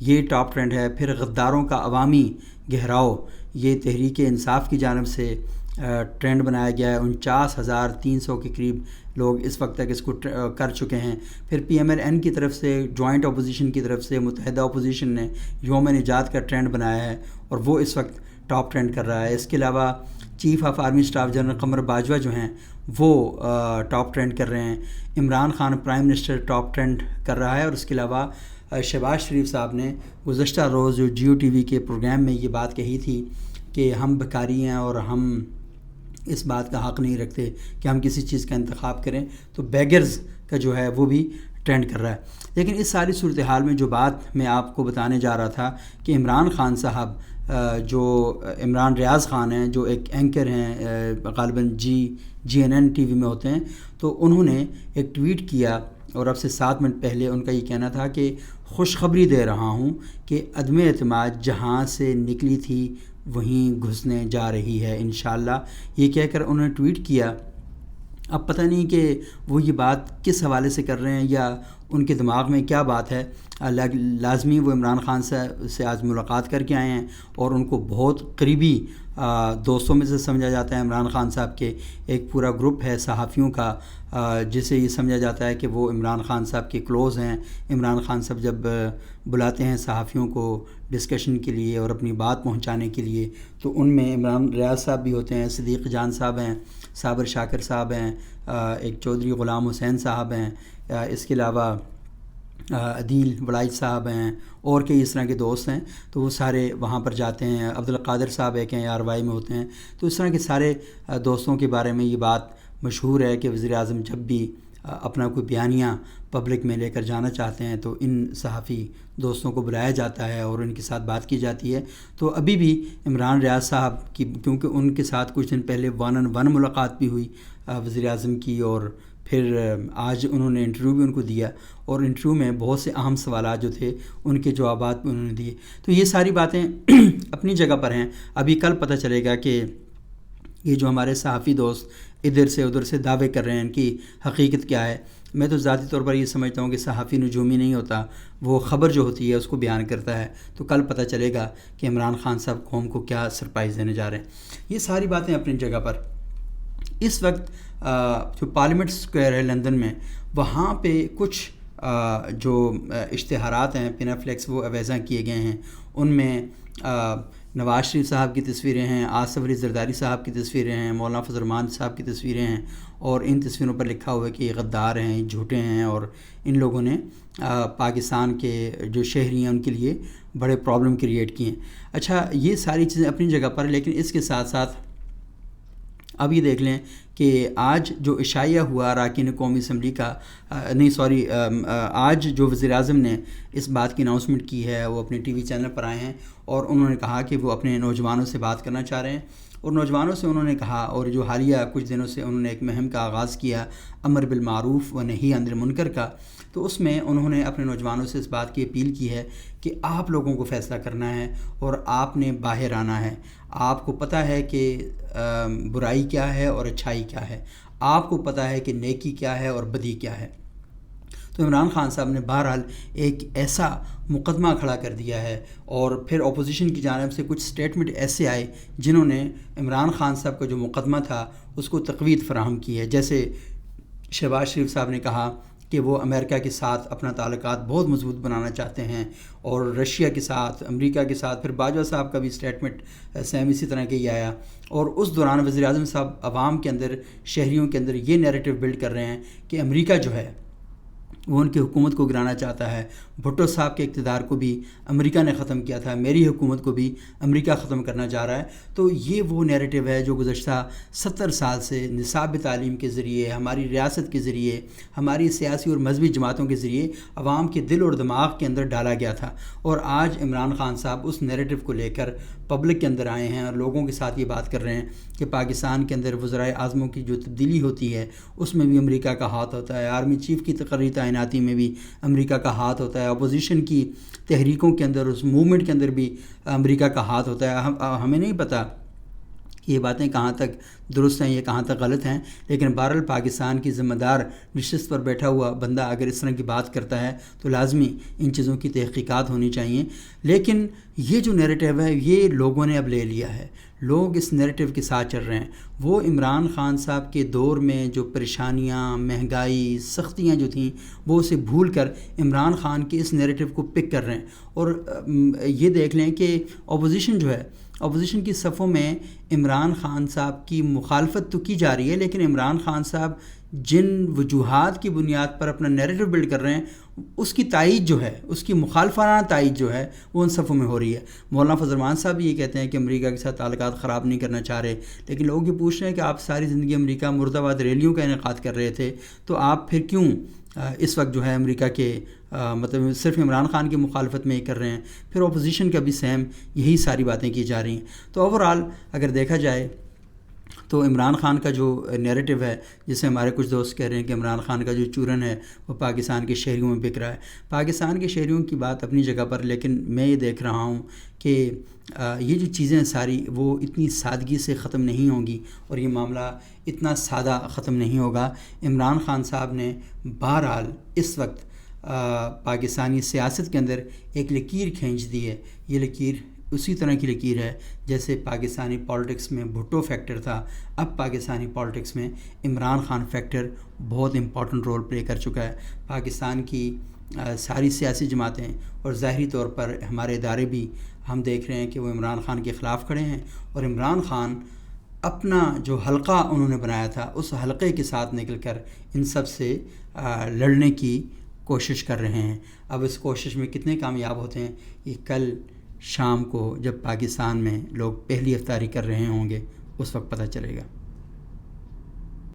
یہ top trend ہے۔ پھر غداروں کا عوامی گہراؤ، یہ تحریک انصاف کی جانب سے ٹرینڈ بنایا گیا ہے، 49,300 کے قریب لوگ اس وقت تک اس کو کر چکے ہیں۔ پھر PMLN کی طرف سے، جوائنٹ اپوزیشن کی طرف سے، متحدہ اپوزیشن نے یوم نجات کا ٹرینڈ بنایا ہے اور وہ اس وقت ٹاپ ٹرینڈ کر رہا ہے۔ اس کے علاوہ chief of army staff general Qamar Bajwa جو ہیں وہ ٹاپ ٹرینڈ کر رہے ہیں۔ Imran Khan prime minister top trend کر رہا ہے، اور اس کے علاوہ شہباز شریف صاحب نے گزشتہ روز جو Jio TV کے پروگرام میں یہ بات کہی تھی کہ ہم بھکاری ہیں اور ہم اس بات کا حق نہیں رکھتے کہ ہم کسی چیز کا انتخاب کریں، تو بیگرز کا جو ہے وہ بھی ٹرینڈ کر رہا ہے۔ لیکن اس ساری صورتحال میں جو بات میں آپ کو بتانے جا رہا تھا کہ عمران خان صاحب، جو عمران ریاض خان ہیں، جو ایک اینکر ہیں غالباً GNN TV میں ہوتے ہیں، تو انہوں نے ایک ٹویٹ کیا اور اب سے 7 منٹ پہلے ان کا یہ کہنا تھا کہ خوشخبری دے رہا ہوں کہ عدم اعتماد جہاں سے نکلی تھی وہیں گھسنے جا رہی ہے انشاءاللہ، یہ کہہ کر انہوں نے ٹویٹ کیا۔ اب پتہ نہیں کہ وہ یہ بات کس حوالے سے کر رہے ہیں یا ان کے دماغ میں کیا بات ہے۔ لازمی وہ عمران خان سے آج ملاقات کر کے آئے ہیں اور ان کو بہت قریبی دوستوں میں سے سمجھا جاتا ہے۔ عمران خان صاحب کے ایک پورا گروپ ہے صحافیوں کا جسے یہ سمجھا جاتا ہے کہ وہ عمران خان صاحب کے کلوز ہیں۔ عمران خان صاحب جب بلاتے ہیں صحافیوں کو ڈسکشن کے لیے اور اپنی بات پہنچانے کے لیے، تو ان میں عمران ریاض صاحب بھی ہوتے ہیں، صدیق جان صاحب ہیں، صابر شاکر صاحب ہیں، ایک چودھری غلام حسین صاحب ہیں، اس کے علاوہ عدیل وڑائچ صاحب ہیں، اور کئی اس طرح کے دوست ہیں۔ تو وہ سارے وہاں پر جاتے ہیں۔ عبدالقادر صاحب ایک ہیں RY میں ہوتے ہیں۔ تو اس طرح کے سارے دوستوں کے بارے میں یہ بات مشہور ہے کہ وزیر اعظم جب بھی اپنا کوئی بیانیہ پبلک میں لے کر جانا چاہتے ہیں تو ان صحافی دوستوں کو بلایا جاتا ہے اور ان کے ساتھ بات کی جاتی ہے۔ تو ابھی بھی عمران ریاض صاحب کی، کیونکہ ان کے ساتھ کچھ دن پہلے 1-on-1 ملاقات بھی ہوئی وزیر اعظم کی، اور پھر آج انہوں نے انٹرویو بھی ان کو دیا، اور انٹرویو میں بہت سے اہم سوالات جو تھے ان کے جوابات بھی انہوں نے دیے۔ تو یہ ساری باتیں اپنی جگہ پر ہیں۔ ابھی کل پتہ چلے گا کہ یہ جو ہمارے صحافی دوست ادھر سے ادھر سے دعوے کر رہے ہیں ان کی حقیقت کیا ہے۔ میں تو ذاتی طور پر یہ سمجھتا ہوں کہ صحافی نجومی نہیں ہوتا، وہ خبر جو ہوتی ہے اس کو بیان کرتا ہے۔ تو کل پتہ چلے گا کہ عمران خان صاحب قوم کو کیا سرپرائز دینے جا رہے ہیں۔ یہ ساری باتیں اپنی جگہ پر۔ اس وقت جو پارلیمنٹ اسکوائر ہے لندن میں، وہاں پہ کچھ جو اشتہارات ہیں پن فلیکس وہ اویزاں کیے گئے ہیں۔ ان میں نواز شریف صاحب کی تصویریں ہیں، آصف علی زرداری صاحب کی تصویریں ہیں، مولانا فضل الرحمان صاحب کی تصویریں ہیں، اور ان تصویروں پر لکھا ہوا ہے کہ یہ غدار ہیں، جھوٹے ہیں، اور ان لوگوں نے پاکستان کے جو شہری ہیں ان کے لیے بڑے پرابلم کریٹ کیے ہیں۔ اچھا، یہ ساری چیزیں اپنی جگہ پر، لیکن اس کے ساتھ ساتھ اب یہ دیکھ لیں کہ آج جو اشاعیہ ہوا اراکین قومی اسمبلی کا، آج جو وزیر اعظم نے اس بات کی اناؤنسمنٹ کی ہے، وہ اپنے TV چینل پر آئے ہیں اور انہوں نے کہا کہ وہ اپنے نوجوانوں سے بات کرنا چاہ رہے ہیں، اور نوجوانوں سے انہوں نے کہا، اور جو حالیہ کچھ دنوں سے انہوں نے ایک مہم کا آغاز کیا امر بالمعروف و نہی عن المنکر کا، تو اس میں انہوں نے اپنے نوجوانوں سے اس بات کی اپیل کی ہے کہ آپ لوگوں کو فیصلہ کرنا ہے اور آپ نے باہر آنا ہے۔ آپ کو پتہ ہے کہ برائی کیا ہے اور اچھائی کیا ہے، آپ کو پتہ ہے کہ نیکی کیا ہے اور بدی کیا ہے۔ تو عمران خان صاحب نے بہرحال ایک ایسا مقدمہ کھڑا کر دیا ہے، اور پھر اپوزیشن کی جانب سے کچھ سٹیٹمنٹ ایسے آئے جنہوں نے عمران خان صاحب کا جو مقدمہ تھا اس کو تقویت فراہم کی ہے۔ جیسے شہباز شریف صاحب نے کہا کہ وہ امریکہ کے ساتھ اپنا تعلقات بہت مضبوط بنانا چاہتے ہیں، اور رشیا کے ساتھ، امریکہ کے ساتھ۔ پھر باجوہ صاحب کا بھی سٹیٹمنٹ سیم اسی طرح کے ہی آیا، اور اس دوران وزیر اعظم صاحب عوام کے اندر، شہریوں کے اندر یہ نیریٹو بلڈ کر رہے ہیں کہ امریکہ جو ہے وہ ان کی حکومت کو گرانا چاہتا ہے۔ بھٹو صاحب کے اقتدار کو بھی امریکہ نے ختم کیا تھا، میری حکومت کو بھی امریکہ ختم کرنا چاہ رہا ہے۔ تو یہ وہ نیریٹو ہے جو گزشتہ 70 سال سے نصاب تعلیم کے ذریعے، ہماری ریاست کے ذریعے، ہماری سیاسی اور مذہبی جماعتوں کے ذریعے عوام کے دل اور دماغ کے اندر ڈالا گیا تھا، اور آج عمران خان صاحب اس نیریٹو کو لے کر پبلک کے اندر آئے ہیں اور لوگوں کے ساتھ یہ بات کر رہے ہیں کہ پاکستان کے اندر وزرائے اعظموں کی جو تبدیلی ہوتی ہے اس میں بھی امریکہ کا ہاتھ ہوتا ہے، آرمی چیف کی تقرری تعیناتی میں بھی امریکہ کا ہاتھ ہوتا ہے، اپوزیشن کی تحریکوں کے اندر، اس موومنٹ کے اندر بھی امریکہ کا ہاتھ ہوتا ہے۔ ہمیں نہیں پتہ یہ باتیں کہاں تک درست ہیں، یہ کہاں تک غلط ہیں، لیکن بہرحال پاکستان کی ذمہ دار نشست پر بیٹھا ہوا بندہ اگر اس طرح کی بات کرتا ہے تو لازمی ان چیزوں کی تحقیقات ہونی چاہیے۔ لیکن یہ جو نیریٹو ہے یہ لوگوں نے اب لے لیا ہے، لوگ اس نیریٹو کے ساتھ چل رہے ہیں۔ وہ عمران خان صاحب کے دور میں جو پریشانیاں، مہنگائی، سختیاں جو تھیں وہ اسے بھول کر عمران خان کے اس نیریٹو کو پک کر رہے ہیں۔ اور یہ دیکھ لیں کہ اپوزیشن جو ہے، اپوزیشن کی صفوں میں عمران خان صاحب کی مخالفت تو کی جا رہی ہے، لیکن عمران خان صاحب جن وجوہات کی بنیاد پر اپنا نیریٹو بلڈ کر رہے ہیں اس کی تائید جو ہے، اس کی مخالفانہ تائید جو ہے وہ ان صفوں میں ہو رہی ہے۔ مولانا فضل الرحمان صاحب بھی یہ کہتے ہیں کہ امریکہ کے ساتھ تعلقات خراب نہیں کرنا چاہ رہے، لیکن لوگ یہ پوچھ رہے ہیں کہ آپ ساری زندگی امریکہ مرد آباد ریلیوں کا انعقاد کر رہے تھے، تو آپ پھر کیوں اس وقت جو ہے امریکہ کے مطلب صرف عمران خان کی مخالفت میں یہ کر رہے ہیں؟ پھر اپوزیشن کا بھی سیم یہی ساری باتیں کی جا رہی ہیں۔ تو اوورآل اگر دیکھا جائے تو عمران خان کا جو نیریٹو ہے، جسے ہمارے کچھ دوست کہہ رہے ہیں کہ عمران خان کا جو چورن ہے وہ پاکستان کے شہریوں میں بک رہا ہے، پاکستان کے شہریوں کی بات اپنی جگہ پر، لیکن میں یہ دیکھ رہا ہوں کہ یہ جو چیزیں ساری وہ اتنی سادگی سے ختم نہیں ہوں گی اور یہ معاملہ اتنا سادہ ختم نہیں ہوگا۔ عمران خان صاحب نے بہرحال اس وقت پاکستانی سیاست کے اندر ایک لکیر کھینچ دی ہے۔ یہ لکیر اسی طرح کی لکیر ہے جیسے پاکستانی پالیٹکس میں بھٹو فیکٹر تھا، اب پاکستانی پالیٹکس میں عمران خان فیکٹر بہت امپورٹنٹ رول پلے کر چکا ہے۔ پاکستان کی ساری سیاسی جماعتیں اور ظاہری طور پر ہمارے ادارے بھی ہم دیکھ رہے ہیں کہ وہ عمران خان کے خلاف کھڑے ہیں، اور عمران خان اپنا جو حلقہ انہوں نے بنایا تھا اس حلقے کے ساتھ نکل کر ان سب سے لڑنے کی کوشش کر رہے ہیں۔ اب اس کوشش میں کتنے کامیاب ہوتے ہیں یہ کل شام کو جب پاکستان میں لوگ پہلی افطاری کر رہے ہوں گے اس وقت پتہ چلے گا۔